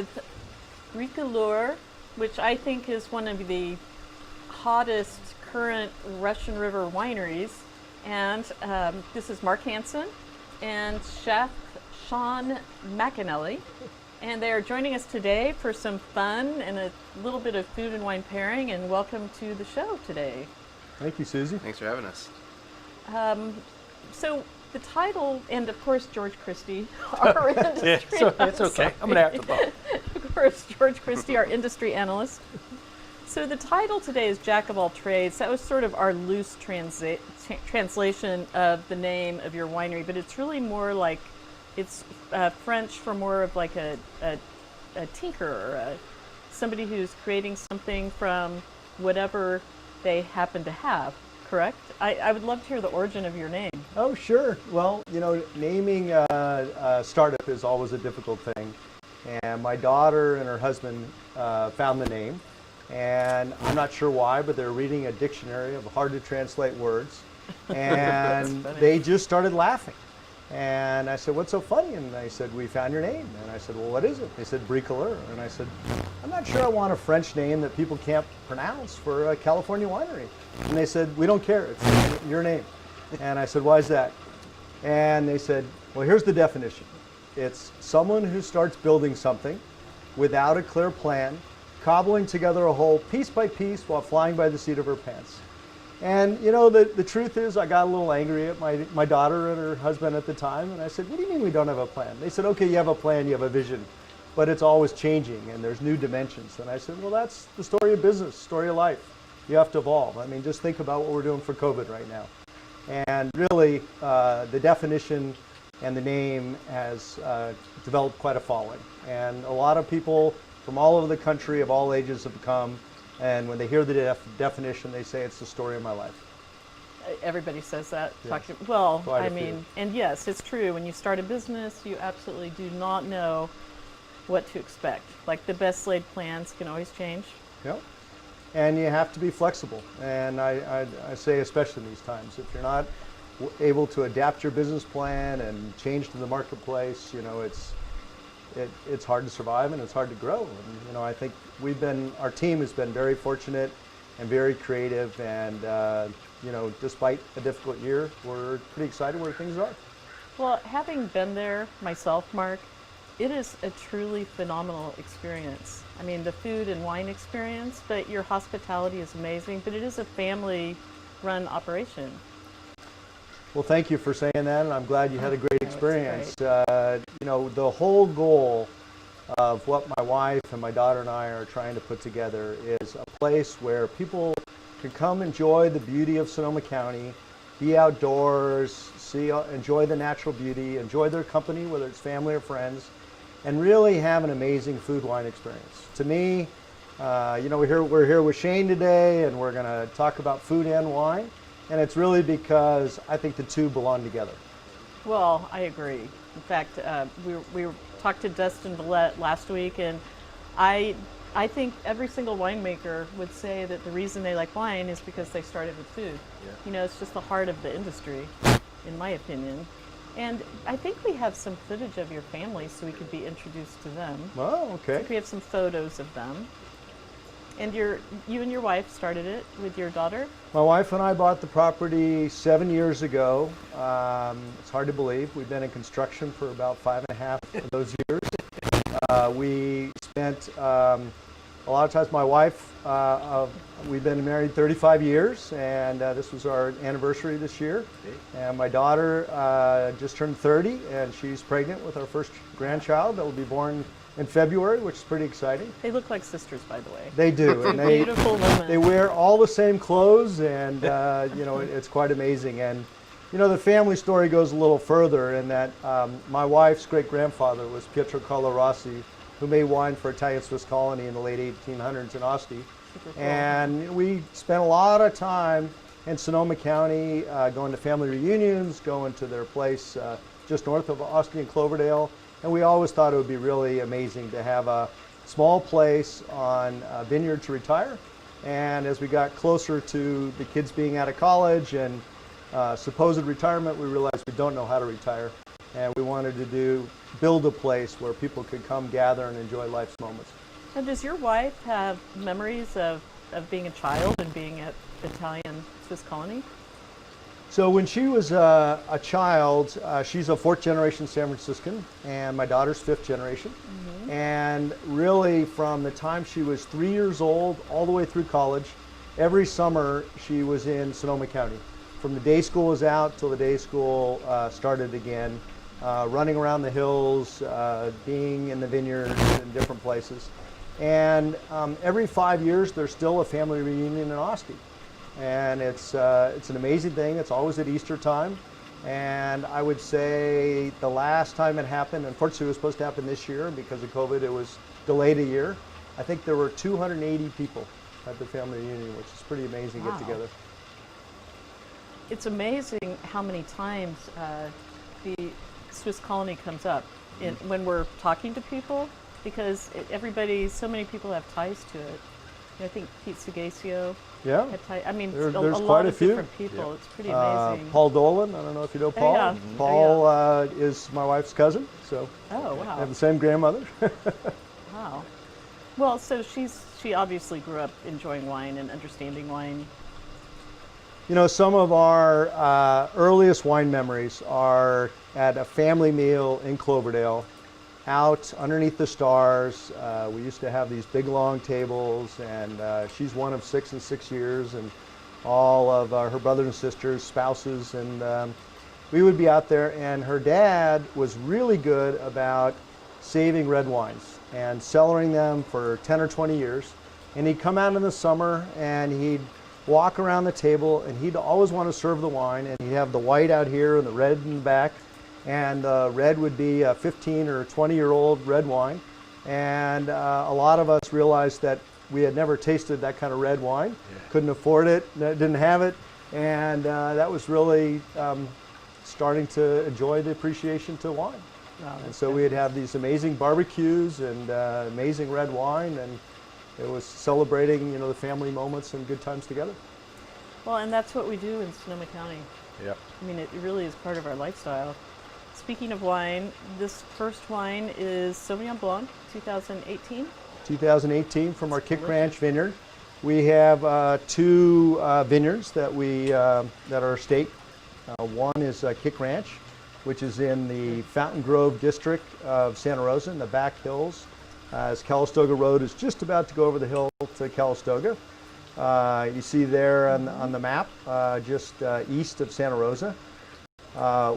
with Bricoleur, which I think is one of the hottest current Russian River wineries. And this is Mark Hanson and Chef Shane McAnelly. And they are joining us today for some fun and a little bit of food and wine pairing. And welcome to the show today. Thank you, Susie. Thanks for having us. So the title, and of course George Christie, our industry. It's okay. I'm gonna have to both. Of course, George Christie, our industry analyst. So the title today is Jack of all trades. That was sort of our loose translation of the name of your winery, but it's really more like it's French for more of like a tinker, or somebody who's creating something from whatever they happen to have. Correct? I would love to hear the origin of your name. Oh, sure. Well, you know, naming a startup is always a difficult thing. And my daughter and her husband found the name. And I'm not sure why, but they're reading a dictionary of hard to translate words. And they just started laughing. And I said, what's so funny? And they said, we found your name. And I said, well, what is it? They said, Bricoleur. And I said, I'm not sure I want a French name that people can't pronounce for a California winery. And they said, we don't care. It's your name. And I said, why is that? And they said, well, here's the definition. It's someone who starts building something without a clear plan, cobbling together a whole piece by piece while flying by the seat of her pants. And you know, the truth is I got a little angry at my daughter and her husband at the time, and I said, what do you mean we don't have a plan? They said, okay, you have a plan, you have a vision, but it's always changing and there's new dimensions. And I said, well, that's the story of business, story of life. You have to evolve. I mean, just think about what we're doing for COVID right now. And really, the definition and the name has developed quite a following. And a lot of people from all over the country of all ages have come. And when they hear the definition, they say it's the story of my life. Everybody says that. Yes. Well, Quite I a mean, few. and yes, it's true. When you start a business, you absolutely do not know what to expect. Like the best laid plans can always change. Yep. And you have to be flexible. And I say, especially in these times, if you're not able to adapt your business plan and change to the marketplace, you know, it's hard to survive and it's hard to grow. And you know, I think our team has been very fortunate and very creative, and you know, despite a difficult year, we're pretty excited where things are. Well, having been there myself, Mark, it is a truly phenomenal experience. I mean, the food and wine experience, but your hospitality is amazing, but it is a family-run operation. Well, thank you for saying that, and I'm glad you had a great experience. Great. You know, the whole goal of what my wife and my daughter and I are trying to put together is a place where people can come enjoy the beauty of Sonoma County, be outdoors, enjoy the natural beauty, enjoy their company, whether it's family or friends, and really have an amazing food wine experience. To me, you know, we're here with Shane today, and we're going to talk about food and wine. And it's really because I think the two belong together. Well, I agree. In fact, we talked to Dustin Villette last week, and I think every single winemaker would say that the reason they like wine is because they started with food. Yeah. You know, it's just the heart of the industry, in my opinion. And I think we have some footage of your family so we could be introduced to them. Oh, I okay. think we have some photos of them. And you and your wife started it with your daughter? My wife and I bought the property 7 years ago. It's hard to believe. We've been in construction for about 5.5 of those years. We spent a lot of times, my wife, we've been married 35 years, and this was our anniversary this year. And my daughter just turned 30, and she's pregnant with our first grandchild that will be born in February, which is pretty exciting. They look like sisters, by the way. They do, and Beautiful women. they wear all the same clothes, and you know, it's quite amazing. And you know, the family story goes a little further in that my wife's great-grandfather was Pietro Colorossi, who made wine for Italian Swiss colony in the late 1800s in Asti. Super cool. And we spent a lot of time in Sonoma County, going to family reunions, going to their place just north of Asti and Cloverdale. And we always thought it would be really amazing to have a small place on a vineyard to retire. And as we got closer to the kids being out of college and supposed retirement, we realized we don't know how to retire. and we wanted to build a place where people could come gather and enjoy life's moments. And does your wife have memories of being a child and being at Italian Swiss Colony? So when she was a child, she's a 4th generation San Franciscan, and my daughter's 5th generation. Mm-hmm. And really from the time she was 3 years old all the way through college, every summer she was in Sonoma County. From the day school was out till the day school started again, running around the hills, being in the vineyards in different places. And every 5 years there's still a family reunion in Oski. And it's an amazing thing. It's always at Easter time. And I would say the last time it happened, unfortunately it was supposed to happen this year, and because of COVID it was delayed a year. I think there were 280 people at the family reunion, which is pretty amazing to get together. It's amazing how many times the Swiss Colony comes up when we're talking to people, because so many people have ties to it. I think Pete Sugacio. Yeah. I mean, there's a quite lot a of few different people. Yeah. It's pretty amazing. Paul Dolan, I don't know if you know Paul. Yeah. Paul is my wife's cousin, so wow. I have the same grandmother. Wow. Well, so she obviously grew up enjoying wine and understanding wine. You know, some of our earliest wine memories are at a family meal in Cloverdale, out underneath the stars. We used to have these big long tables, and she's one of 6 in 6 years, and all of her brothers and sisters, spouses, and we would be out there, and her dad was really good about saving red wines and cellaring them for 10 or 20 years. And he'd come out in the summer and he'd walk around the table, and he'd always want to serve the wine, and he'd have the white out here and the red in the back. And red would be a 15 or 20-year-old red wine. And a lot of us realized that we had never tasted that kind of red wine, couldn't afford it, didn't have it. And that was really starting to enjoy the appreciation to wine. Wow, and so we'd have these amazing barbecues and amazing red wine, and it was celebrating, the family moments and good times together. Well, and that's what we do in Sonoma County. Yep. I mean, it really is part of our lifestyle. Speaking of wine, this first wine is Sauvignon Blanc, 2018. 2018 from our Kick Ranch vineyard. We have 2 vineyards that that are state. One is Kick Ranch, which is in the Fountain Grove district of Santa Rosa in the back hills, as Calistoga Road is just about to go over the hill to Calistoga. You see there on the map, just east of Santa Rosa.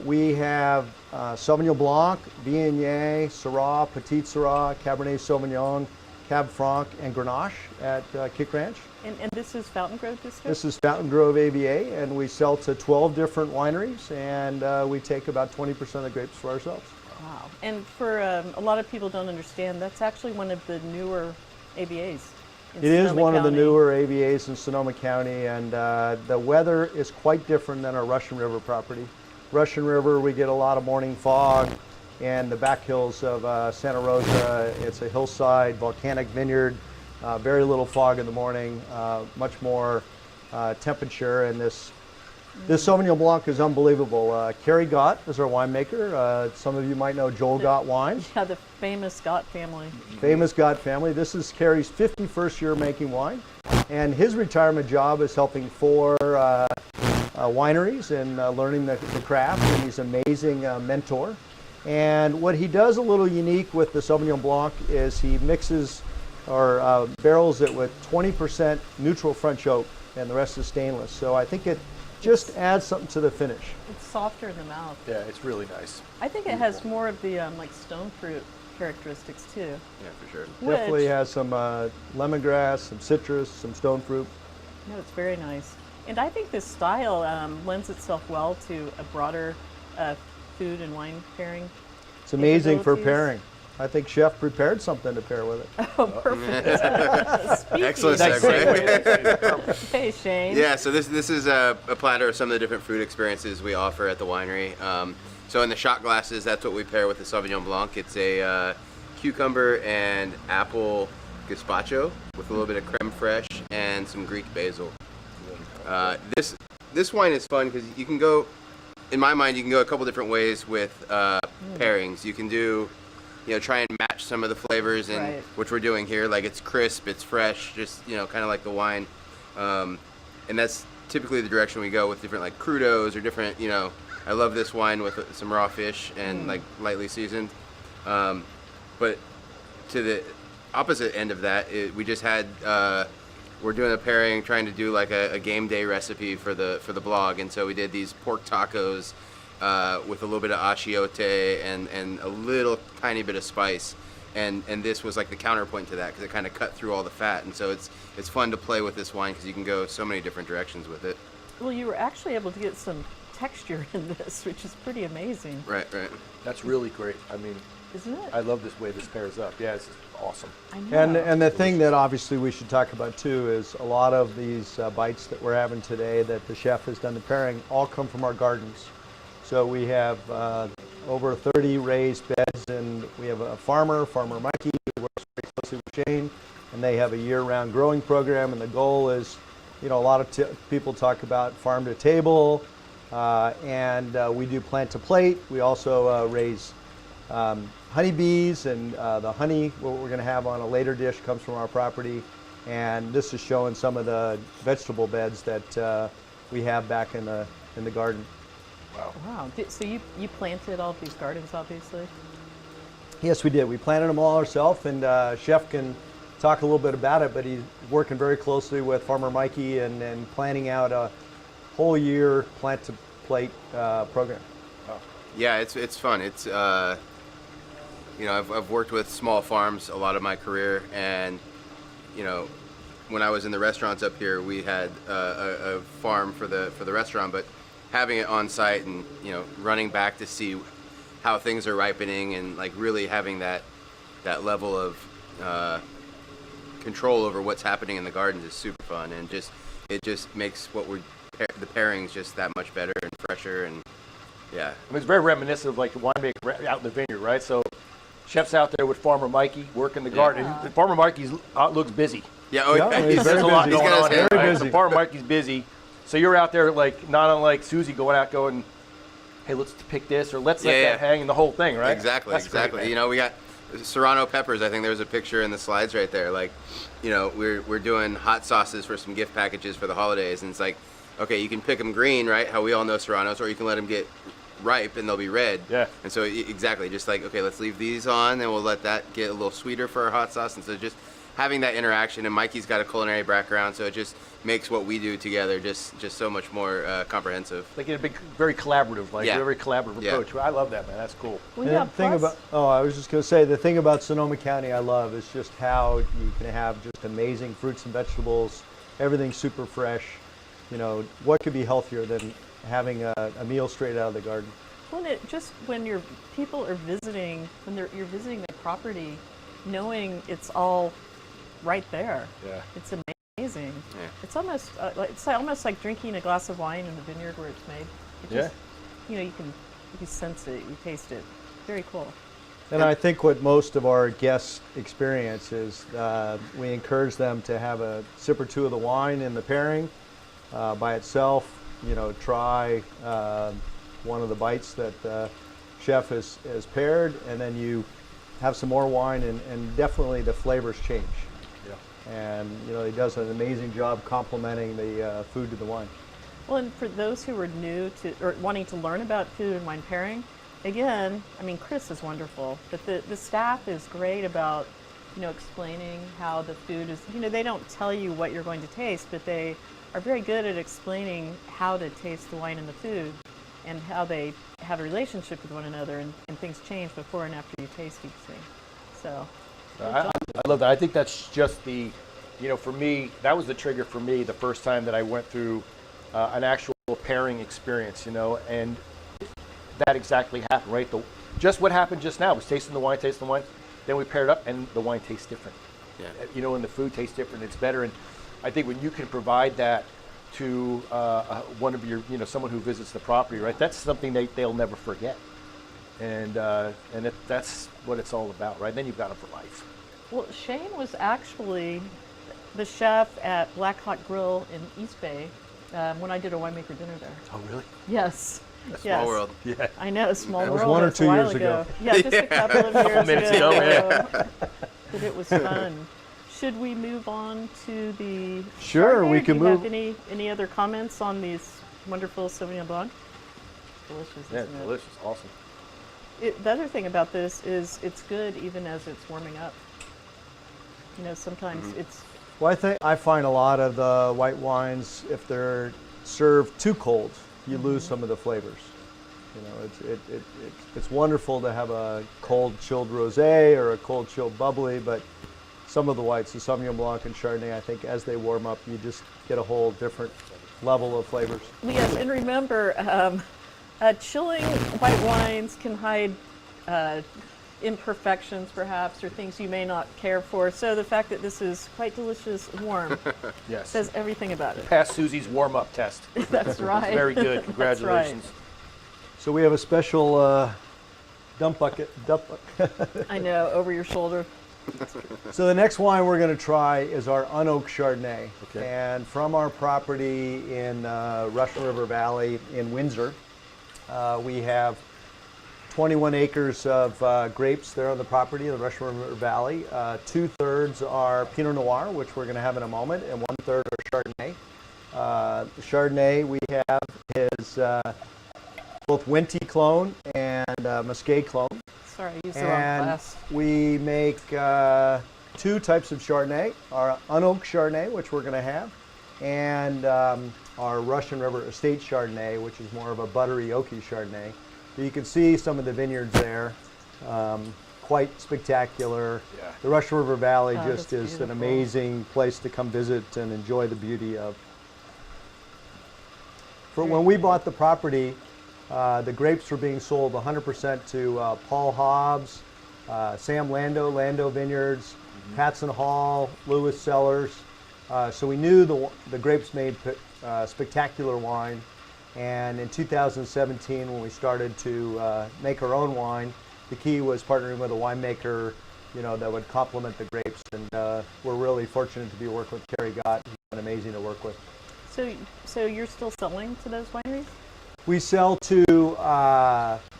We have Sauvignon Blanc, Viognier, Syrah, Petit Syrah, Cabernet Sauvignon, Cab Franc, and Grenache at Kick Ranch. And this is Fountain Grove District? This is Fountain Grove AVA, and we sell to 12 different wineries, and we take about 20% of the grapes for ourselves. Wow. And for a lot of people don't understand, that's actually one of the newer AVAs. It is one of the newer AVAs in Sonoma County, and the weather is quite different than our Russian River property. Russian River, we get a lot of morning fog, and the back hills of Santa Rosa, it's a hillside volcanic vineyard, very little fog in the morning, much more temperature, and this Sauvignon Blanc is unbelievable. Carrie Gott is our winemaker. Some of you might know Joel Gott Wines. Yeah, the famous Gott family. Famous Gott family. This is Carrie's 51st year making wine, and his retirement job is helping 4 wineries and learning the craft, and he's an amazing mentor. And what he does a little unique with the Sauvignon Blanc is he mixes or barrels it with 20% neutral French oak, and the rest is stainless. So I think it just adds something to the finish. It's softer in the mouth. Yeah, it's really nice. I think it has more of the like stone fruit characteristics too. Yeah, for sure. Definitely has some lemongrass, some citrus, some stone fruit. No, it's very nice. And I think this style lends itself well to a broader food and wine pairing. It's amazing for pairing. I think Chef prepared something to pair with it. Oh, perfect. Excellent segue. Hey, Shane. Yeah, so this is a platter of some of the different food experiences we offer at the winery. So in the shot glasses, that's what we pair with the Sauvignon Blanc. It's a cucumber and apple gazpacho with a little bit of creme fraiche and some Greek basil. This wine is fun because you can go in my mind, you can go a couple different ways with pairings. You can do, try and match some of the flavors, and Right. which we're doing here. Like it's crisp, it's fresh, just kind of like the wine, and that's typically the direction we go with different like crudos or different. I love this wine with some raw fish and like lightly seasoned, but to the opposite end of that, we just had. We're doing a pairing, trying to do like a game day recipe for the blog, and so we did these pork tacos with a little bit of achiote and a little tiny bit of spice, and this was like the counterpoint to that because it kind of cut through all the fat, and so it's fun to play with this wine because you can go so many different directions with it. Well, you were actually able to get some texture in this, which is pretty amazing. Right. That's really great. I mean, Isn't it? I love this way this pairs up. Yeah, it's awesome. I know. And the thing that obviously we should talk about too is a lot of these bites that we're having today that the chef has done the pairing all come from our gardens. So we have over 30 raised beds, and we have a farmer, Farmer Mikey, who works very closely with Shane, and they have a year-round growing program, and the goal is, a lot of people talk about farm to table, and we do plant to plate. We also raise honeybees, and the honey, what we're going to have on a later dish, comes from our property. And this is showing some of the vegetable beds that we have back in the garden. Wow. So you planted all of these gardens, obviously? Yes, we did. We planted them all ourselves, and Chef can talk a little bit about it, but he's working very closely with Farmer Mikey and planning out a whole year plant to plate program. Yeah, it's fun. It's I've worked with small farms a lot of my career, and when I was in the restaurants up here, we had a farm for the restaurant, but having it on site and running back to see how things are ripening and like really having that level of control over what's happening in the gardens is super fun, and it just makes the pairings just that much better and fresher, and yeah. I mean, it's very reminiscent of like the winemaker out in the vineyard, right? So, chef's out there with Farmer Mikey working the garden. And Farmer Mikey looks busy. Yeah, he's There's very a lot busy. going on here. Very Right? busy. So Farmer Mikey's busy. So you're out there like not unlike Susie going, hey, let's pick this or let's let that hang and the whole thing, right? Exactly, That's exactly. Great, We got serrano peppers. I think there was a picture in the slides right there. Like, we're doing hot sauces for some gift packages for the holidays, and it's like, okay, you can pick them green, right? How we all know serranos, or you can let them get ripe and they'll be red. Yeah. And so exactly, just like, okay, let's leave these on, and we'll let that get a little sweeter for our hot sauce. And so just having that interaction, and Mikey's got a culinary background, so it just makes what we do together just so much more comprehensive. Like a big, very collaborative, Yeah. very collaborative Yeah. approach. I love that, man. That's cool. Well, And the thing I was just going to say, the thing about Sonoma County I love is just how you can have just amazing fruits and vegetables, everything's super fresh. What could be healthier than having a meal straight out of the garden? When your people are visiting, you're visiting the property, knowing it's all right there. Yeah. It's amazing. Yeah. It's almost like drinking a glass of wine in the vineyard where it's made. You can sense it, you taste it. Very cool. And I think what most of our guests experience is we encourage them to have a sip or two of the wine in the pairing by itself. Try one of the bites that the chef has paired, and then you have some more wine, and definitely the flavors change. Yeah. And he does an amazing job complementing the food to the wine. Well, and for those who are new to or wanting to learn about food and wine pairing, again, Chris is wonderful, but the staff is great about explaining how the food is. They don't tell you what you're going to taste, but they are very good at explaining how to taste the wine and the food, and how they have a relationship with one another, and things change before and after you taste each thing. So, I love that. I think that's just for me, that was the trigger for me the first time that I went through an actual pairing experience, and that exactly happened, right? Just what happened just now was tasting the wine, then we paired up, and the wine tastes different. Yeah. And the food tastes different. It's better, and I think when you can provide that to one of your, someone who visits the property, right? That's something they'll never forget, and that's what it's all about, right? Then you've got them for life. well, Shane was actually the chef at Black Hawk Grill in East Bay when I did a winemaker dinner there. Oh, really? Yes. Small world. Yeah. I know, small That was world. 1 or That's 2 a while years ago. Yeah, just a couple of years minutes ago. ago, yeah. But it was fun. Should we move on to the Sure, Chardonnay, we or can do you move. have any other comments on these wonderful Sauvignon Blanc? Delicious, Yeah, isn't it? delicious, awesome. The other thing about this is it's good even as it's warming up. You know, sometimes it's Well, I find a lot of the white wines, if they're served too cold, you lose some of the flavors. You know, it's wonderful to have a cold chilled rosé or a cold chilled bubbly, but some of the whites, the Sauvignon Blanc and Chardonnay, I think as they warm up, you just get a whole different level of flavors. yes, and remember, chilling white wines can hide imperfections, perhaps, or things you may not care for. So the fact that this is quite delicious, warm, Yes. says everything about it. Pass Susie's warm-up test. That's right. Very good. That's Congratulations. So we have a special dump bucket. I know, over your shoulder. So the next wine we're going to try is our unoaked Chardonnay. Okay. And from our property in Russian River Valley in Windsor, we have 21 acres of grapes there on the property in the Russian River Valley. 2/3 are Pinot Noir, which we're going to have in a moment, and 1/3 are Chardonnay. The Chardonnay we have is both Wente clone and Muscat clone. Sorry, I used the wrong And glass. we make 2 types of Chardonnay, our unoaked Chardonnay, which we're going to have, and our Russian River Estate Chardonnay, which is more of a buttery, oaky Chardonnay. You can see some of the vineyards there, quite spectacular. Yeah. The Russian River Valley Oh, just that's is an beautiful. amazing place to come visit and enjoy the beauty of. When we bought the property, the grapes were being sold 100% to Paul Hobbs, Sam Lando Vineyards, Patson Hall, Lewis Cellars. So we knew the grapes made spectacular wine. And in 2017, when we started to make our own wine, the key was partnering with a winemaker, you know, that would complement the grapes. And we're really fortunate to be working with Kerry Gott. He's been amazing to work with. So you're still selling to those wineries? We sell to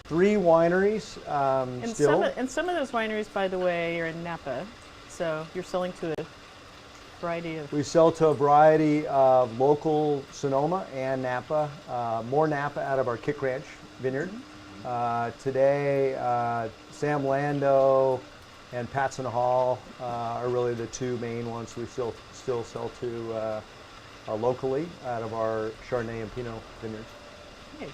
3 wineries And still. some of those wineries, by the way, are in Napa. So you're selling to a variety of. We sell to a variety of local Sonoma and Napa, more Napa out of our Kick Ranch vineyard. Today, Sam Lando and Patson Hall are really the 2 main ones we still sell to locally out of our Chardonnay and Pinot vineyards. Nice.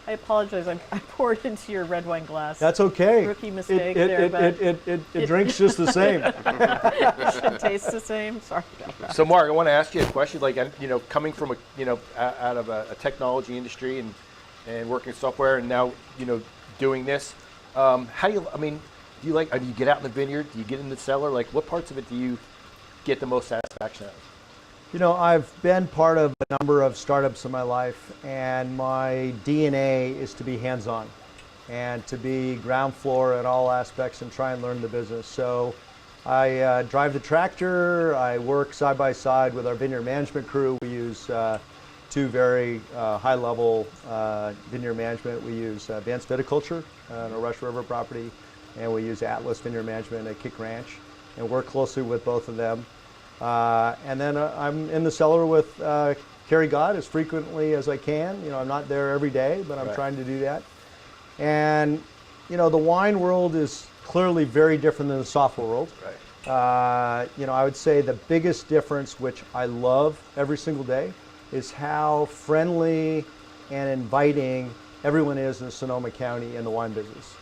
I apologize. I poured into your red wine glass. That's okay. Rookie mistake there, but it drinks just the same. it tastes the same. Sorry about that. So, Mark, I want to ask you a question. Like, you know, coming from out of a technology industry and working in software, and now, you know, doing this, how do you? I mean, do you like? Do you get out in the vineyard? Do you get in the cellar? Like, what parts of it do you get the most satisfaction out of? You know, I've been part of a number of startups in my life, and my DNA is to be hands-on and to be ground floor at all aspects and try and learn the business. So I drive the tractor, I work side by side with our vineyard management crew. We use 2 very high-level vineyard management. We use Advanced Viticulture on our Rush River property, and we use Atlas Vineyard Management at Kick Ranch, and work closely with both of them. And then I'm in the cellar with Kerry Gott as frequently as I can. You know, I'm not there every day, but I'm Right. trying to do that. And, you know, the wine world is clearly very different than the software world. Right. You know, I would say the biggest difference, which I love every single day, is how friendly and inviting everyone is in Sonoma County in the wine business.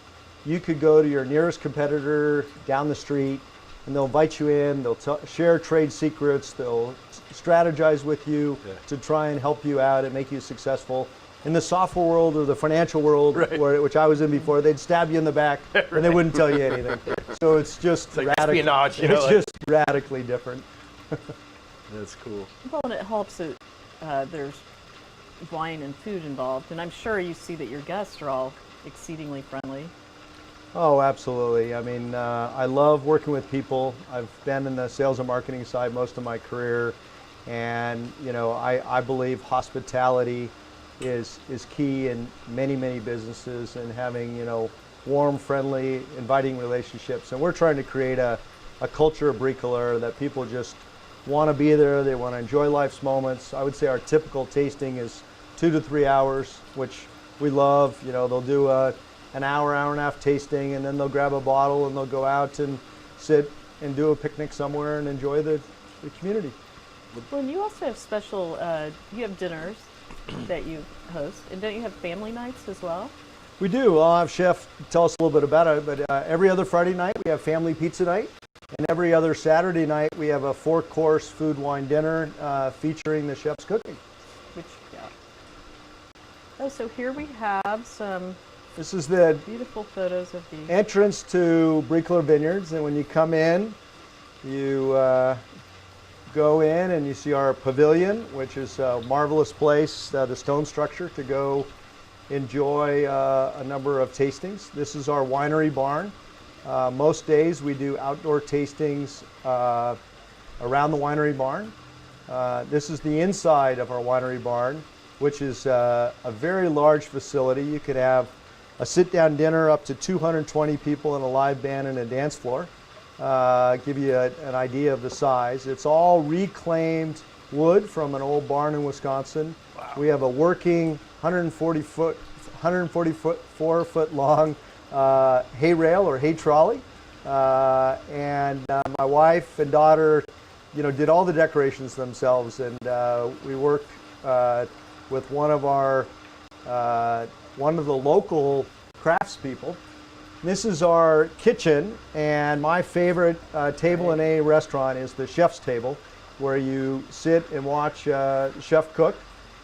You could go to your nearest competitor down the street, and they'll invite you in, they'll share trade secrets, they'll strategize with you to try and help you out and make you successful. In the software world or the financial world, which I was in before, they'd stab you in the back and they wouldn't tell you anything. So it's just like espionage, you know, it's like- just radically different. That's cool. Well, and it helps that there's wine and food involved, and I'm sure you see that your guests are all exceedingly friendly. Oh, absolutely. I mean, I love working with people. I've been in the sales and marketing side most of my career, and you know, I believe hospitality is key in many businesses, and having, warm, friendly, inviting relationships. And we're trying to create a culture of bricoleur that people just want to be there. They want to enjoy life's moments. I would say our typical tasting is 2 to 3 hours, which we love. They'll do an hour and a half tasting, and then they'll grab a bottle and they'll go out and sit and do a picnic somewhere and enjoy the community. Well, and you also have special, you have dinners that you host, and don't you have family nights as well? We do. I'll have Chef tell us a little bit about it, but every other Friday night we have family pizza night, and every other Saturday night we have a 4-course food, wine dinner featuring the chef's cooking. Oh, so here we have some This is the beautiful photos of the entrance to Bricoleur Vineyards, and when you come in, you go in and you see our pavilion, which is a marvelous place, the stone structure, to go enjoy a number of tastings. This is our winery barn. Most days we do outdoor tastings around the winery barn. This is the inside of our winery barn, which is a very large facility. You could have a sit-down dinner up to 220 people and a live band and a dance floor. Give you an idea of the size. It's all reclaimed wood from an old barn in Wisconsin. Wow. We have a working 144 foot long hay rail or hay trolley. And my wife and daughter, did all the decorations themselves, and we worked with one of the local craftspeople. This is our kitchen, and my favorite table in a restaurant is the chef's table, where you sit and watch chef cook.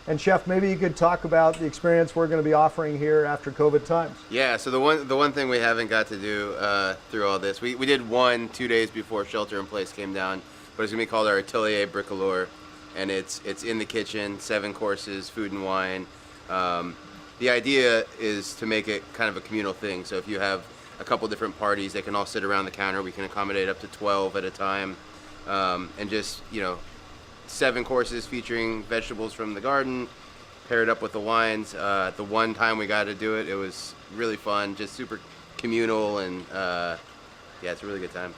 And Chef, maybe you could talk about the experience we're going to be offering here after COVID times. Yeah, so the one thing we haven't got to do through all this, we did 2 days before shelter in place came down, but it's going to be called our Atelier Bricoleur, and it's in the kitchen, 7 courses, food and wine. The idea is to make it kind of a communal thing. So if you have a couple different parties, they can all sit around the counter. We can accommodate up to 12 at a time, and just 7 courses featuring vegetables from the garden, paired up with the wines. The one time we got to do it, it was really fun, just super communal, and it's a really good time.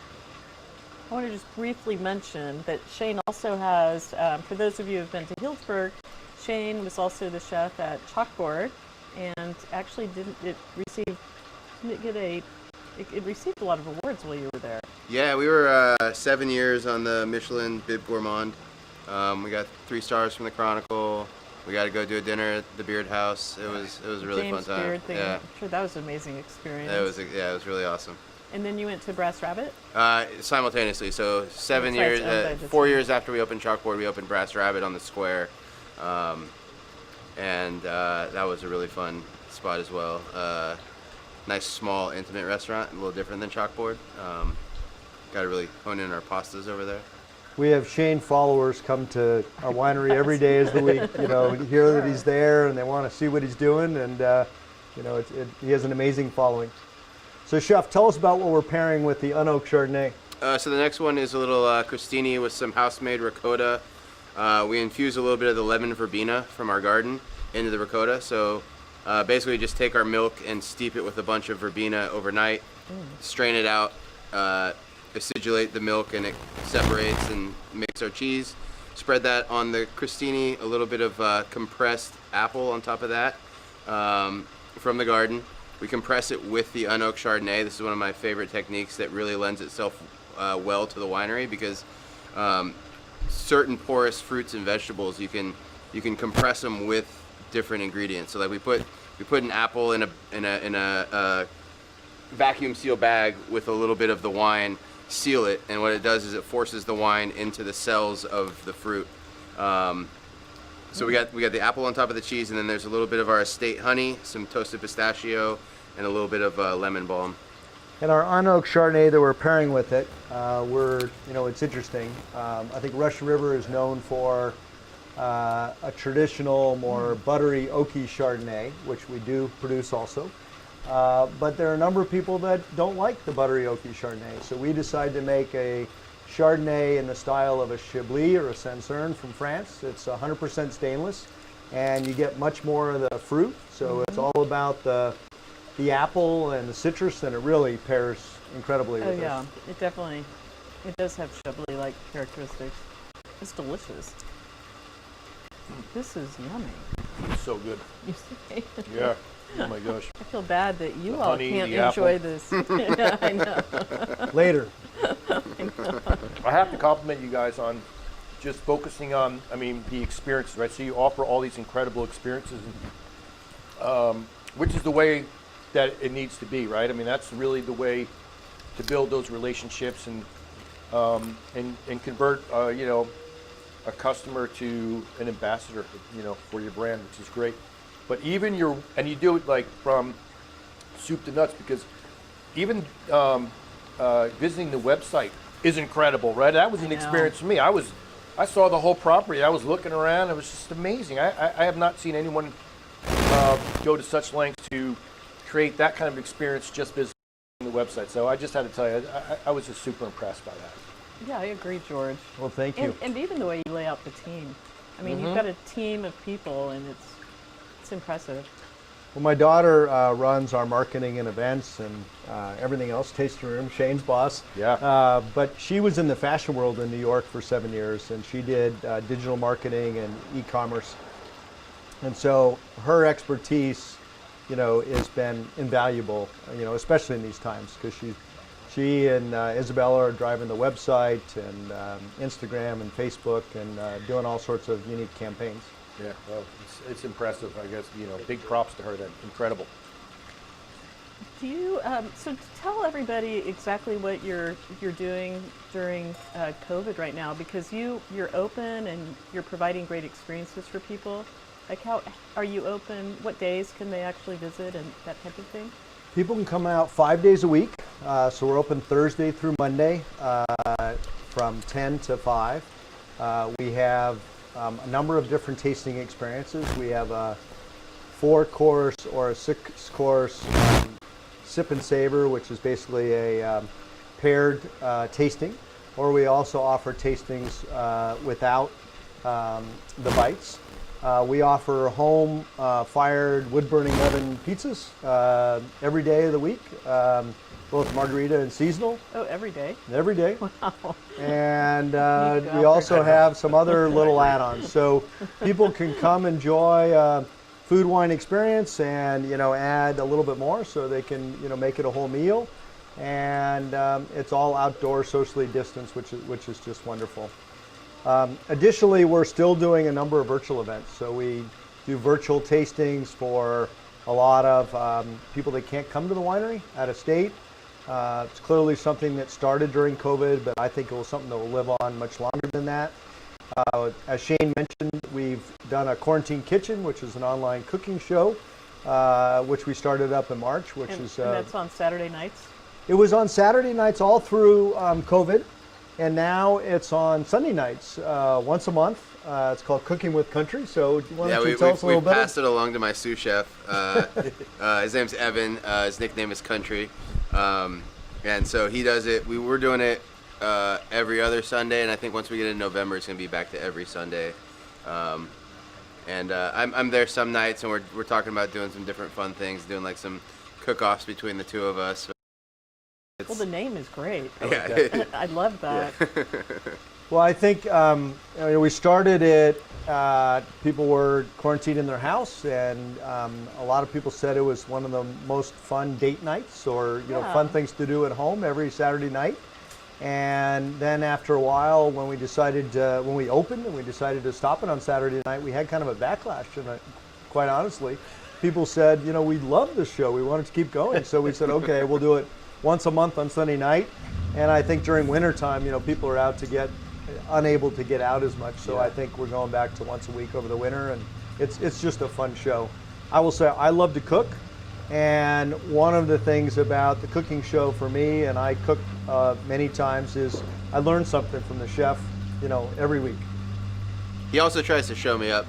I want to just briefly mention that Shane also has, for those of you who have been to Healdsburg, Shane was also the chef at Chalkboard, and actually it received a lot of awards while you were there. Yeah, we were 7 years on the Michelin Bib Gourmand. We got 3 stars from the Chronicle. We got to go do a dinner at the Beard House. It was a really James fun time. Beard thing. Yeah, I'm sure that was an amazing experience. it was really awesome. And then you went to Brass Rabbit? Simultaneously, so 7 That's right, years, it's owned by the 4 same. years after we opened Chalkboard, we opened Brass Rabbit on the square, and that was a really fun spot as well. Nice, small, intimate restaurant, a little different than Chalkboard. Got to really hone in our pastas over there. We have Shane followers come to our winery every day of the week, hear that he's there, and they want to see what he's doing, and he has an amazing following. So Chef, tell us about what we're pairing with the unoaked Chardonnay. So the next one is a little crostini with some house-made ricotta. We infuse a little bit of the lemon verbena from our garden into the ricotta. So basically just take our milk and steep it with a bunch of verbena overnight, strain it out, acidulate the milk, and it separates and makes our cheese. Spread that on the crostini, a little bit of compressed apple on top of that from the garden. We compress it with the unoaked Chardonnay. This is one of my favorite techniques that really lends itself well to the winery, because certain porous fruits and vegetables, you can compress them with different ingredients. So like we put an apple in a vacuum seal bag with a little bit of the wine, seal it, and what it does is it forces the wine into the cells of the fruit. So we got the apple on top of the cheese, and then there's a little bit of our estate honey, some toasted pistachio, and a little bit of lemon balm. And our unoaked Chardonnay that we're pairing with it, it's interesting. I think Russian River is known for a traditional, more buttery, oaky Chardonnay, which we do produce also. But there are a number of people that don't like the buttery, oaky Chardonnay. So we decided to make a Chardonnay in the style of a Chablis or a Sancerre from France. It's 100% stainless, and you get much more of the fruit. So it's all about the apple and the citrus, and it really pairs incredibly with yeah, this. it definitely, it does have Chablis-like characteristics. It's delicious. This is yummy. It's so good. You see? Yeah. Oh my gosh. I feel bad that you The all honey, can't the enjoy apple. this. Yeah, I know. Later. I have to compliment you guys on just focusing on, I mean, the experiences, right? So you offer all these incredible experiences, and, which is the way that it needs to be, right? I mean, that's really the way to build those relationships and convert, you know, a customer to an ambassador, you know, for your brand, which is great. But even and you do it like from soup to nuts, because even visiting the website is incredible, right? That was an experience for me. I saw the whole property. I was looking around. It was just amazing. I have not seen anyone go to such lengths to create that kind of experience just visiting the website. So I just had to tell you, I was just super impressed by that. Yeah, I agree, George. Well, thank you. And even the way you lay out the team. I mean, you've got a team of people, and it's impressive. Well, my daughter runs our marketing and events and everything else, tasting room, Shane's boss. Yeah. But she was in the fashion world in New York for 7 years, and she did digital marketing and e-commerce. And so her expertise, you know, has been invaluable, you know, especially in these times, because she and Isabella are driving the website and Instagram and Facebook and doing all sorts of unique campaigns. Yeah, well, it's impressive. I guess, you know, big props to her. That's incredible. Do you so tell everybody exactly what you're doing during COVID right now, because you're open and you're providing great experiences for people. Like, how are you open? What days can they actually visit and that type of thing? People can come out 5 days a week. So we're open Thursday through Monday from 10 to 5. We have a number of different tasting experiences. We have a 4-course or a 6-course sip and savor, which is basically a paired tasting. Or we also offer tastings without the bites. We offer home fired wood burning oven pizzas every day of the week, both margarita and seasonal. Oh, every day? Every day. Wow. And we also have some other little add-ons. So people can come enjoy food wine experience and, you know, add a little bit more so they can, you know, make it a whole meal. And it's all outdoor, socially distanced, which is just wonderful. Additionally, we're still doing a number of virtual events. So we do virtual tastings for a lot of people that can't come to the winery out of state. It's clearly something that started during COVID, but I think it was something that will live on much longer than that. As Shane mentioned, we've done a quarantine kitchen, which is an online cooking show, which we started up in March, which is... and that's on Saturday nights? It was on Saturday nights all through COVID. And now it's on Sunday nights, once a month. It's called Cooking with Country. So why don't you tell us a little bit? We passed it along to my sous chef. His name's Evan. His nickname is Country. And so he does it. We were doing it every other Sunday, and I think once we get in November, it's going to be back to every Sunday. I'm there some nights, and we're talking about doing some different fun things, doing like some cook-offs between the two of us. Well, the name is great. Yeah. I love that. Well, I think we started it, people were quarantined in their house, and a lot of people said it was one of the most fun date nights or fun things to do at home every Saturday night. And then after a while, when we opened and we decided to stop it on Saturday night, we had kind of a backlash. And quite honestly, people said, we love this show. We want it to keep going. So we said, okay, we'll do it once a month on Sunday night. And I think during wintertime, people are unable to get out as much. So I think we're going back to once a week over the winter, and it's just a fun show. I will say I love to cook, and one of the things about the cooking show for me, and I cook many times, is I learn something from the chef, every week. He also tries to show me up.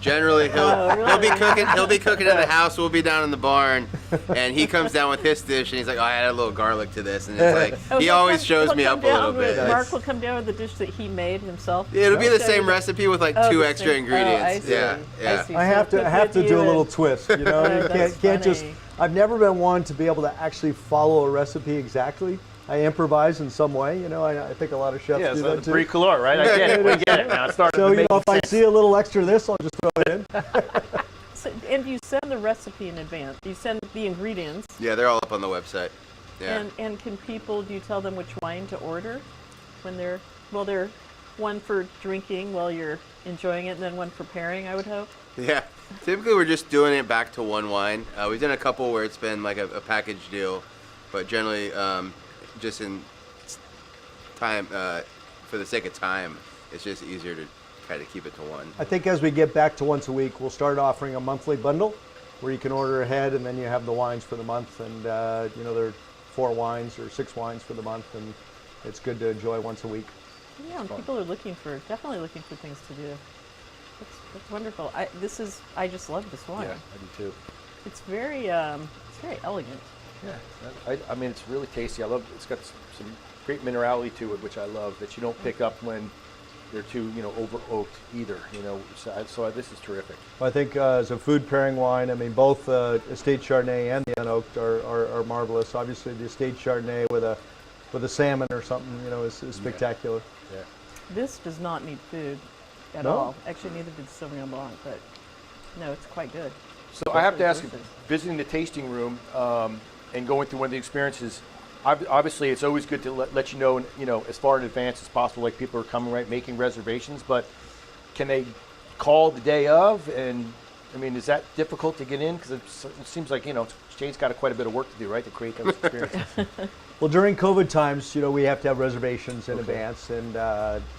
Generally, he'll be cooking. He'll be cooking in the house. We'll be down in the barn, and he comes down with his dish, and he's like, "Oh, I added a little garlic to this," and it's like he always shows me up a little bit. Mark will come down with the dish that he made himself. Yeah, it'll be the same recipe with like 2 extra ingredients. I see. I have to do a little twist. You know, you can't just. I've never been one to be able to actually follow a recipe exactly. I improvise in some way, you know. I think a lot of chefs do so that too. Bricoleur, right? I get it. We get it now. It's starting So to make if I sense. see a little extra of this, I'll just throw it in. So, and you send the recipe in advance. You send the ingredients. Yeah, they're all up on the website. Yeah. And can people? Do you tell them which wine to order when they're one for drinking while you're enjoying it, and then one for pairing, I would hope. Yeah. Typically, we're just doing it back to one wine. We've done a couple where it's been like a package deal, but generally, just in time, for the sake of time, it's just easier to try to keep it to one. I think as we get back to once a week, we'll start offering a monthly bundle where you can order ahead, and then you have the wines for the month, and you know, there are 4 wines or 6 wines for the month, and it's good to enjoy once a week. Yeah, and people are definitely looking for things to do. That's wonderful. I just love this wine. Yeah, I do too. It's very elegant. Yeah, I mean, it's really tasty. I love. It's got some great minerality to it, which I love. That you don't pick up when they're too, over oaked either. So this is terrific. Well, I think as a food pairing wine, I mean, both estate Chardonnay and the unoaked are marvelous. Obviously, the estate Chardonnay with a salmon or something, is spectacular. Yeah. This does not need food at all. Actually, neither did Sauvignon Blanc, but no, it's quite good. So I have to ask, visiting the tasting room and going through one of the experiences, obviously it's always good to let you know, as far in advance as possible, like people are coming, right, making reservations, but can they call the day of? And I mean, is that difficult to get in? Because it seems like, Shane's got quite a bit of work to do, right, to create those experiences. Well, during COVID times, we have to have reservations in advance, and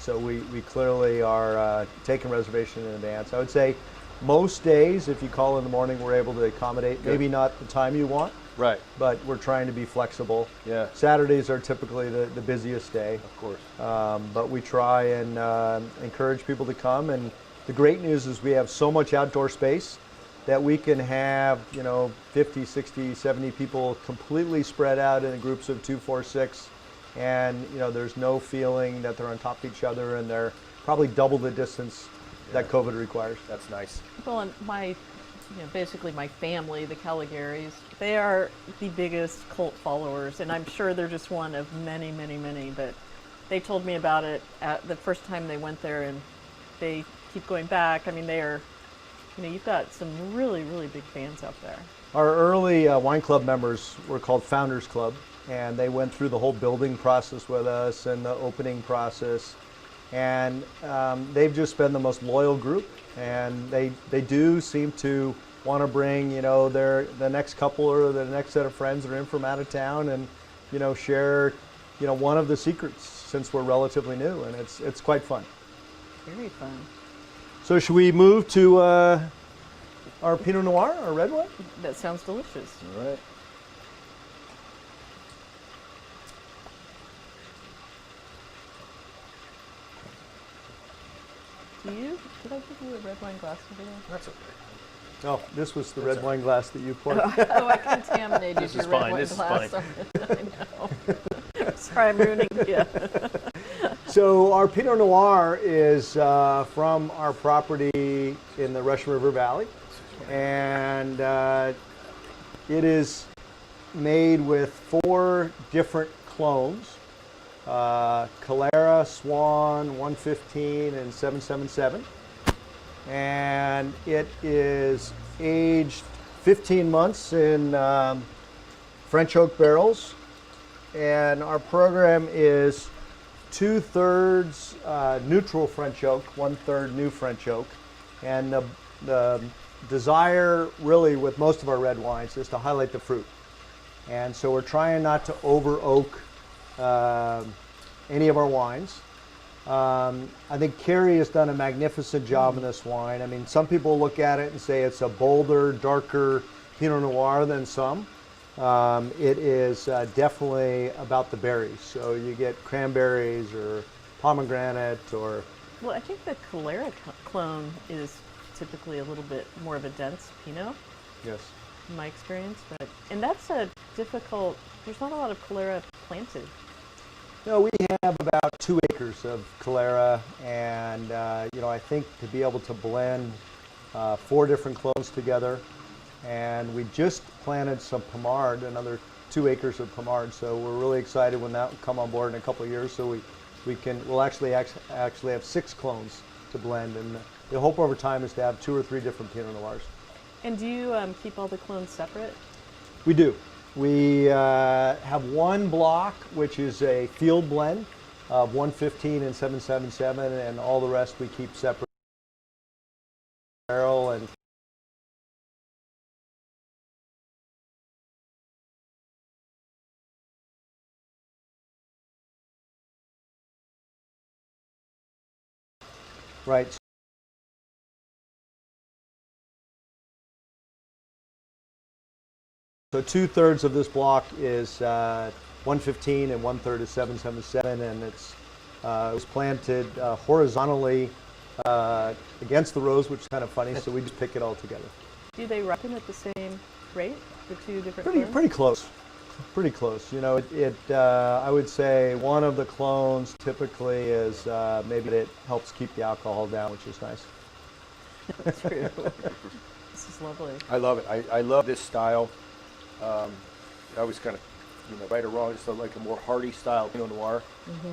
so we clearly are taking reservations in advance. I would say most days, if you call in the morning, we're able to accommodate. Good. Maybe not the time you want, right? But we're trying to be flexible. Yeah. Saturdays are typically the busiest day, of course. But we try and encourage people to come. And the great news is we have so much outdoor space that we can have 50, 60, 70 people completely spread out in groups of 2, 4, 6, and there's no feeling that they're on top of each other, and they're probably double the distance that COVID requires. That's nice. Well, and basically my family, the Caligaris, they are the biggest cult followers, and I'm sure they're just one of many, many, many, but they told me about it at the first time they went there, and they keep going back. I mean, they are, you've got some really, really big fans out there. Our early wine club members were called Founders Club, and they went through the whole building process with us and the opening process. And they've just been the most loyal group, and they do seem to want to bring the next couple or the next set of friends that are in from out of town, and share one of the secrets since we're relatively new, and it's quite fun. Very fun. So should we move to our Pinot Noir, our red wine? That sounds delicious. All right. Did I give you a red wine glass today? That's okay. Oh, this was the red wine glass that you poured. Oh, I contaminated your red wine glass. This is fine. I know. Sorry, I'm ruining it. So our Pinot Noir is from our property in the Russian River Valley, and it is made with 4 different clones. Calera, Swan, 115, and 777. And it is aged 15 months in French oak barrels. And our program is 2/3 neutral French oak, 1/3 new French oak. And the desire really with most of our red wines is to highlight the fruit. And so we're trying not to over oak any of our wines. I think Carrie has done a magnificent job in this wine. I mean, some people look at it and say it's a bolder, darker Pinot Noir than some. It is definitely about the berries. So you get cranberries or pomegranate or... Well, I think the Calera clone is typically a little bit more of a dense Pinot, Yes. in my experience. And that's a difficult. There's not a lot of Calera planted. No, we have about 2 acres of Calera, and I think to be able to blend 4 different clones together, and we just planted some Pomard, another 2 acres of Pomard. So we're really excited when that will come on board in a couple of years. So we'll actually have 6 clones to blend, and the hope over time is to have 2 or 3 different Pinot Noirs. And do you keep all the clones separate? We do. We have one block, which is a field blend of 115 and 777, and all the rest we keep separate. Barrel and right. So 2/3 of this block is 115 and 1/3 is 777, and it was planted horizontally against the rows, which is kind of funny. So we just pick it all together. Do they ripen at the same rate, the 2 different Pretty clones? pretty close. I would say one of the clones typically is maybe it helps keep the alcohol down, which is nice. True. This is lovely. I love it. I love this style. I was kind of, right or wrong, just like a more hearty style Pinot Noir,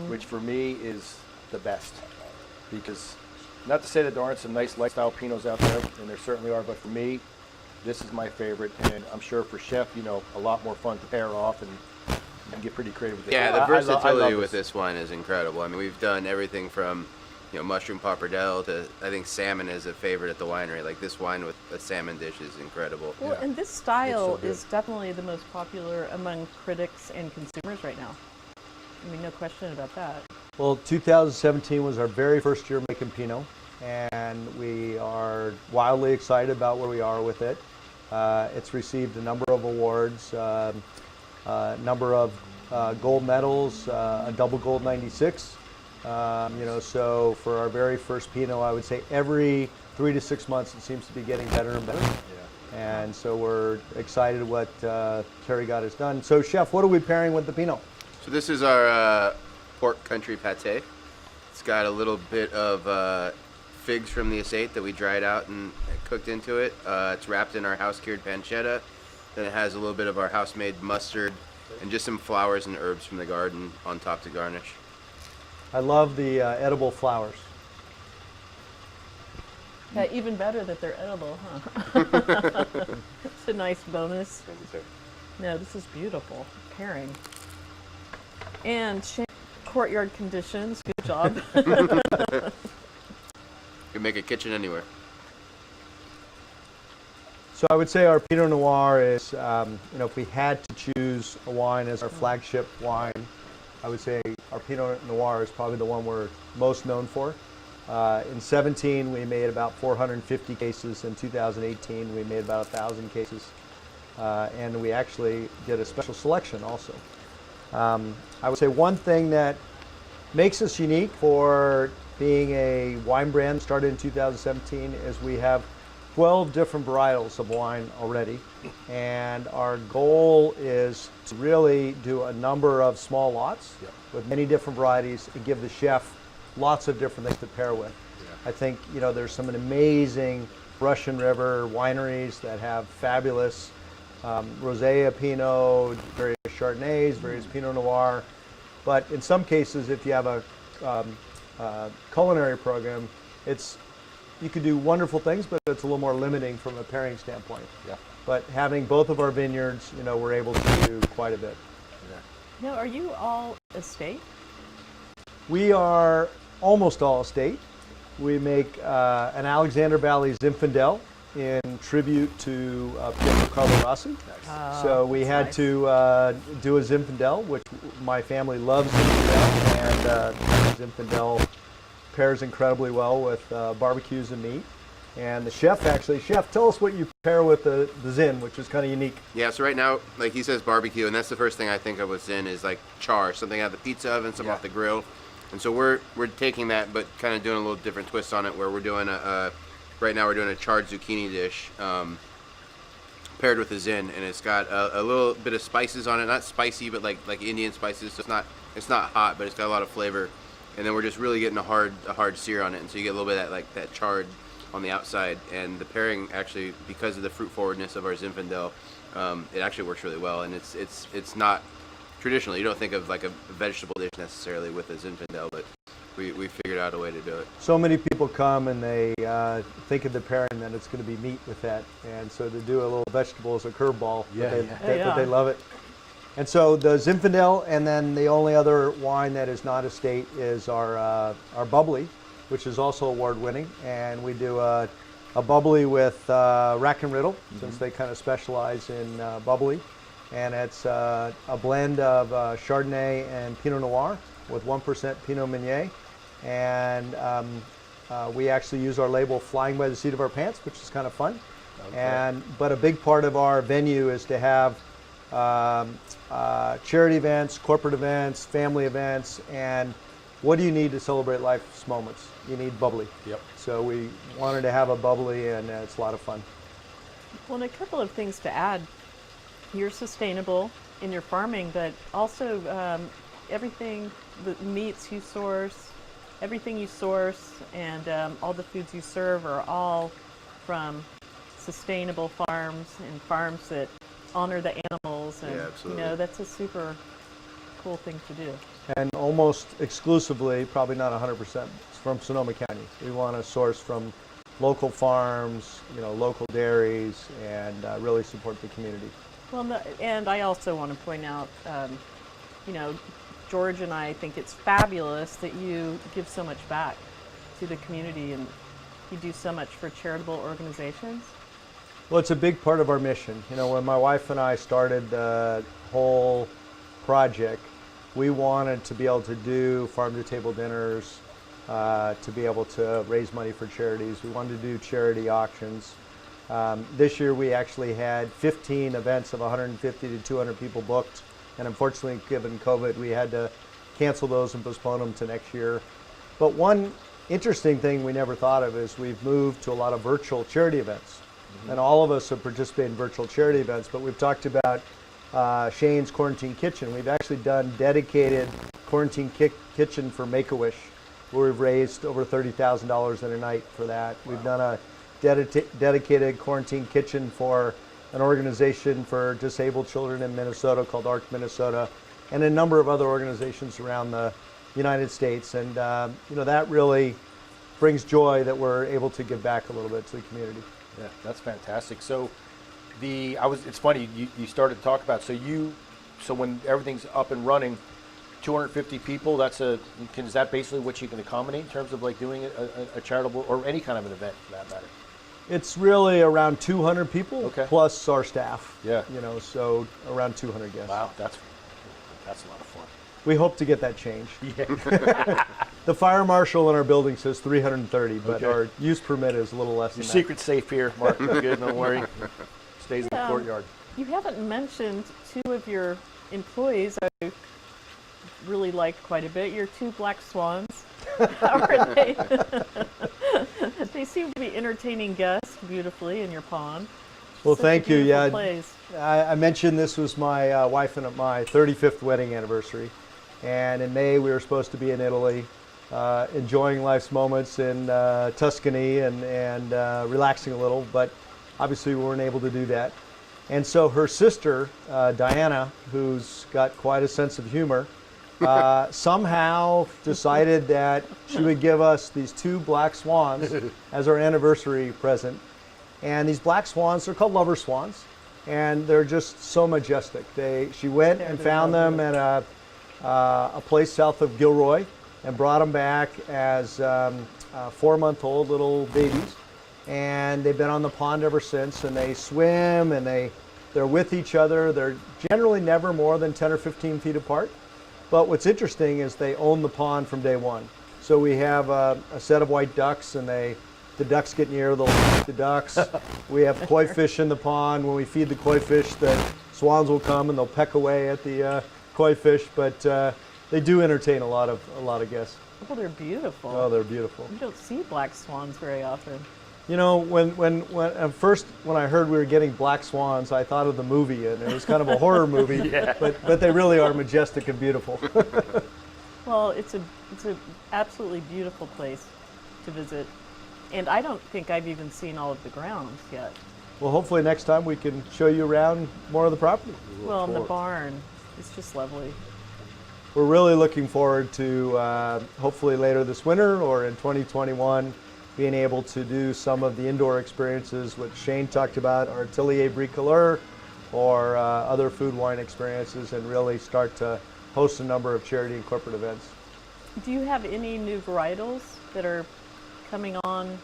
which for me is the best. Because, not to say that there aren't some nice lifestyle Pinots out there, and there certainly are, but for me, this is my favorite. And I'm sure for Chef, a lot more fun to pair off and get pretty creative with it. Yeah, the I versatility love with this wine is incredible. I mean, we've done everything from mushroom pappardelle to, I think, salmon is a favorite at the winery. Like, this wine with a salmon dish is incredible. Well, and this style It's so good. is definitely the most popular among critics and consumers right now. I mean, no question about that. Well, 2017 was our very first year making Pinot, and we are wildly excited about where we are with it. It's received a number of awards, a number of gold medals, a double gold 96. So for our very first Pinot, I would say every 3 to 6 months it seems to be getting better and better. Yeah. And so we're excited what Terry Gott has done. So Chef, what are we pairing with the Pinot? So this is our pork country pate. It's got a little bit of figs from the estate that we dried out and cooked into it. It's wrapped in our house-cured pancetta. Then it has a little bit of our house-made mustard and just some flowers and herbs from the garden on top to garnish. I love the edible flowers. Yeah, even better that they're edible, huh? It's a nice bonus. Thank you, sir. No, this is beautiful pairing. And Courtyard conditions. Good job. You can make a kitchen anywhere. So I would say our Pinot Noir is, if we had to choose a wine as our flagship wine, I would say our Pinot Noir is probably the one we're most known for. In 17, we made about 450 cases. In 2018, we made about 1,000 cases. And we actually did a special selection also. I would say one thing that makes us unique for being a wine brand started in 2017 is we have 12 different varietals of wine already, and our goal is to really do a number of small lots with many different varieties and give the chef lots of different things to pair with. I think there's some amazing Russian River wineries that have fabulous Rosé Pinot, various Chardonnays, various Pinot Noir, but in some cases, if you have a culinary program, you could do wonderful things, but it's a little more limiting from a pairing standpoint. Yeah. But having both of our vineyards, we're able to do quite a bit. Now, are you all estate? We are almost all estate. We make an Alexander Valley Zinfandel in tribute to Pietro Carlo Rossi. So we had to do a Zinfandel, which my family loves Zinfandel, and Zinfandel pairs incredibly well with barbecues and meat. And the chef, tell us what you pair with the Zin, which is kind of unique. Yeah, so right now, like he says, barbecue, and that's the first thing I think of with Zin is like char, something out of the pizza oven, something off the grill. And so we're taking that, but kind of doing a little different twist on it, where we're doing a right now we're doing a charred zucchini dish paired with a zin, and it's got a little bit of spices on it, not spicy, but like Indian spices. So it's not hot, but it's got a lot of flavor. And then we're just really getting a hard sear on it, and so you get a little bit of that charred on the outside. And the pairing actually, because of the fruit forwardness of our Zinfandel, it actually works really well. And it's not traditional. You don't think of like a vegetable dish necessarily with a Zinfandel, but we figured out a way to do it. So many people come and they think of the pairing that it's going to be meat with that, and so to do a little vegetable as a curveball, but they love it. And so the Zinfandel, and then the only other wine that is not estate is our bubbly, which is also award-winning, and we do a bubbly with Rack and Riddle, since they kind of specialize in bubbly, and it's a blend of Chardonnay and Pinot Noir with 1% Pinot Meunier, and we actually use our label "Flying by the Seat of Our Pants," which is kind of fun. Okay. But a big part of our venue is to have charity events, corporate events, family events, and what do you need to celebrate life's moments? You need bubbly. Yep. So we wanted to have a bubbly, and it's a lot of fun. Well, and a couple of things to add. You're sustainable in your farming, but also everything, the meats you source, everything you source, and all the foods you serve are all from sustainable farms and farms that honor the animals, and Yeah, absolutely. that's a super cool thing to do. And almost exclusively, probably not 100%, from Sonoma County. We want to source from local farms, local dairies, and really support the community. Well, and I also want to point out, George and I think it's fabulous that you give so much back to the community, and you do so much for charitable organizations. Well, it's a big part of our mission. When my wife and I started the whole project, we wanted to be able to do farm-to-table dinners, to be able to raise money for charities. We wanted to do charity auctions. This year we actually had 15 events of 150 to 200 people booked, and unfortunately, given COVID, we had to cancel those and postpone them to next year. But one interesting thing we never thought of is we've moved to a lot of virtual charity events. And all of us have participated in virtual charity events, but we've talked about Shane's Quarantine Kitchen. We've actually done dedicated quarantine kitchen for Make-A-Wish, where we've raised over $30,000 in a night for that. Wow. We've done a dedicated quarantine kitchen for an organization for disabled children in Minnesota called ARC Minnesota, and a number of other organizations around the United States. And that really brings joy that we're able to give back a little bit to the community. Yeah, that's fantastic. So it's funny, you started to talk about, so when everything's up and running, 250 people, is that basically what you can accommodate in terms of like doing a charitable or any kind of an event for that matter? It's really around 200 people, okay, plus our staff. Yeah. So around 200 guests. Wow, that's a lot of fun. We hope to get that changed. Yeah. The fire marshal in our building says 330, but okay, our use permit is a little less than that. Your secret's safe here, Mark. You're good, don't worry. Stays in the courtyard. You haven't mentioned two of your employees I really liked quite a bit. Your two black swans. How are they? They seem to be entertaining guests beautifully in your pond. Well, Such thank a you. beautiful Yeah, place. I mentioned this was my wife and my 35th wedding anniversary, and in May we were supposed to be in Italy, enjoying life's moments in Tuscany and relaxing a little, but obviously we weren't able to do that. And so her sister, Diana, who's got quite a sense of humor, somehow decided that she would give us these two black swans as our anniversary present. And these black swans, they're called lover swans, and they're just so majestic. She went and found them at a place south of Gilroy and brought them back as 4-month-old little babies. And they've been on the pond ever since, and they swim and they're with each other. They're generally never more than 10 or 15 feet apart. But what's interesting is they own the pond from day one. So we have a set of white ducks, and the ducks get near, they'll feed the ducks. We have koi fish in the pond. When we feed the koi fish, the swans will come and they'll peck away at the koi fish. But they do entertain a lot of guests. Oh, they're beautiful. Oh, they're beautiful. You don't see black swans very often. You know, when at first when I heard we were getting black swans, I thought of the movie, and it was kind of a horror movie. Yeah. But they really are majestic and beautiful. Well, it's a absolutely beautiful place to visit, and I don't think I've even seen all of the grounds yet. Well, hopefully next time we can show you around more of the property. Well, in the barn, it's just lovely. We're really looking forward to hopefully later this winter or in 2021 being able to do some of the indoor experiences which Shane talked about, our Atelier Bricoleur, or other food wine experiences, and really start to host a number of charity and corporate events. Do you have any new varietals that are coming on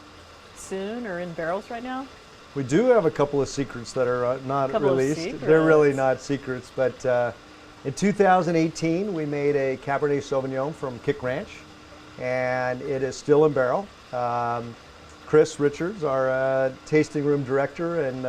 soon or in barrels right now? We do have a couple of secrets that are not Couple of released. secrets. They're really not secrets, but in 2018 we made a Cabernet Sauvignon from Kick Ranch, and it is still in barrel. Chris Richards, our tasting room director and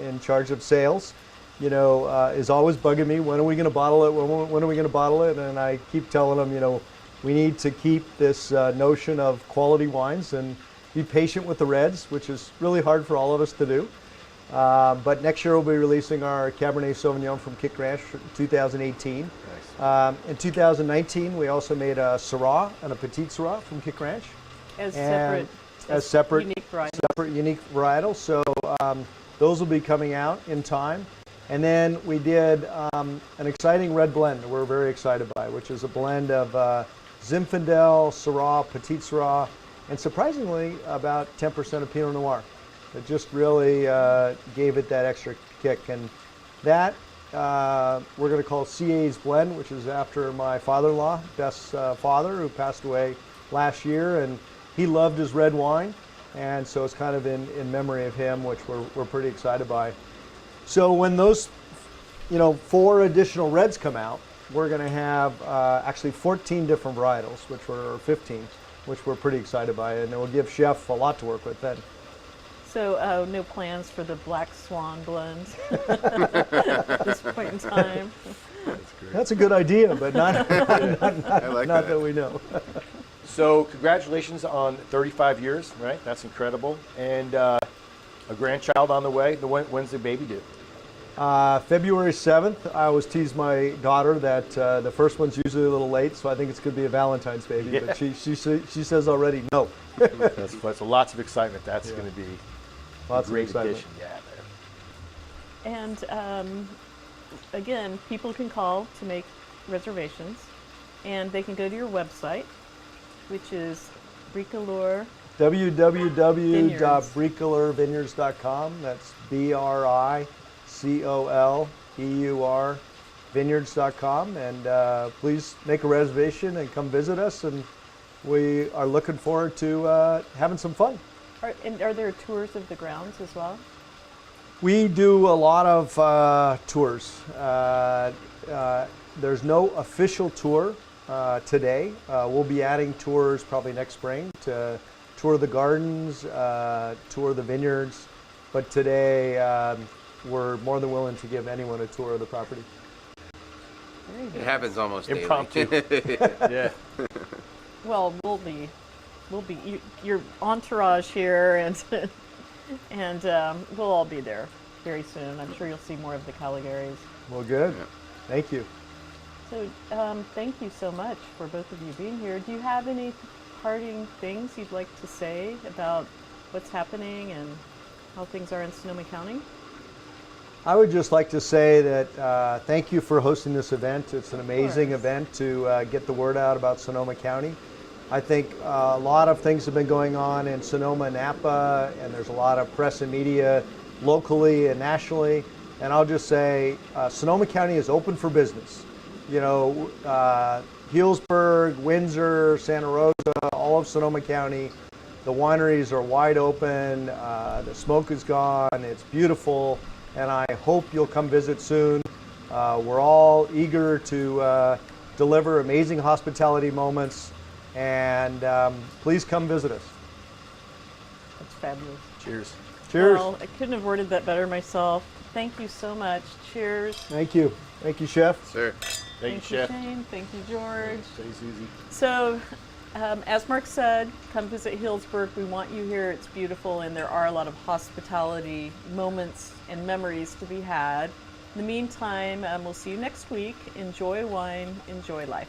in charge of sales, you know, is always bugging me, when are we going to bottle it? When are we going to bottle it? And I keep telling him, you know, we need to keep this notion of quality wines and be patient with the reds, which is really hard for all of us to do. But next year we'll be releasing our Cabernet Sauvignon from Kick Ranch for 2018. Nice. In 2019, we also made a Syrah and a Petite Syrah from Kick Ranch. As And separate, unique varietals. separate unique varietals. So those will be coming out in time. And then we did an exciting red blend that we're very excited by, which is a blend of Zinfandel, Syrah, Petite Syrah, and surprisingly about 10% of Pinot Noir. It just really gave it that extra kick. And that we're going to call CA's Blend, which is after my father-in-law, Beth's father, who passed away last year. And he loved his red wine, and so it's kind of in memory of him, which we're pretty excited by. So when those, you know, 4 additional reds come out, we're going to have actually 14 different varietals, or 15, which we're pretty excited by, and it will give Chef a lot to work with then. So no plans for the Black Swan blend at this point in time? That's a good idea, but not that. that we know. So congratulations on 35 years, right? That's incredible. And a grandchild on the way. When's the baby due? February 7th. I always tease my daughter that the first one's usually a little late, so I think it's going to be a Valentine's baby. Yeah. But she says already no. That's lots of excitement. That's going to be Lots a great of excitement. addition. Yeah. And again, people can call to make reservations, and they can go to your website, which is Bricoleur. www.bricoleurvineyards.com. That's BRICOLEUR vineyards.com. And please make a reservation and come visit us. And we are looking forward to having some fun. Are there tours of the grounds as well? We do a lot of tours. There's no official tour today. We'll be adding tours probably next spring to tour the gardens, tour the vineyards. But today we're more than willing to give anyone a tour of the property. Very good. It happens almost Impromptu. daily. Yeah. Well, we'll be your entourage here, and we'll all be there very soon. I'm sure you'll see more of the Caligaris. Well, good. Yeah. Thank you. So thank you so much for both of you being here. Do you have any parting things you'd like to say about what's happening and how things are in Sonoma County? I would just like to say that thank you for hosting this event. It's an amazing course. event to get the word out about Sonoma County. I think a lot of things have been going on in Sonoma and Napa, and there's a lot of press and media locally and nationally. And I'll just say Sonoma County is open for business. You know, Healdsburg, Windsor, Santa Rosa, all of Sonoma County, the wineries are wide open, the smoke is gone, it's beautiful, and I hope you'll come visit soon. We're all eager to deliver amazing hospitality moments, and please come visit us. That's fabulous. Cheers. Cheers. Well, I couldn't have worded that better myself. Thank you so much. Cheers. Thank you. Thank you, Chef. Sir. Thank you, Chef. Shane. Thank you, George. Stay Susie. So, As Mark said, come visit Healdsburg. We want you here. It's beautiful, and there are a lot of hospitality moments and memories to be had. In the meantime, we'll see you next week. Enjoy wine, enjoy life.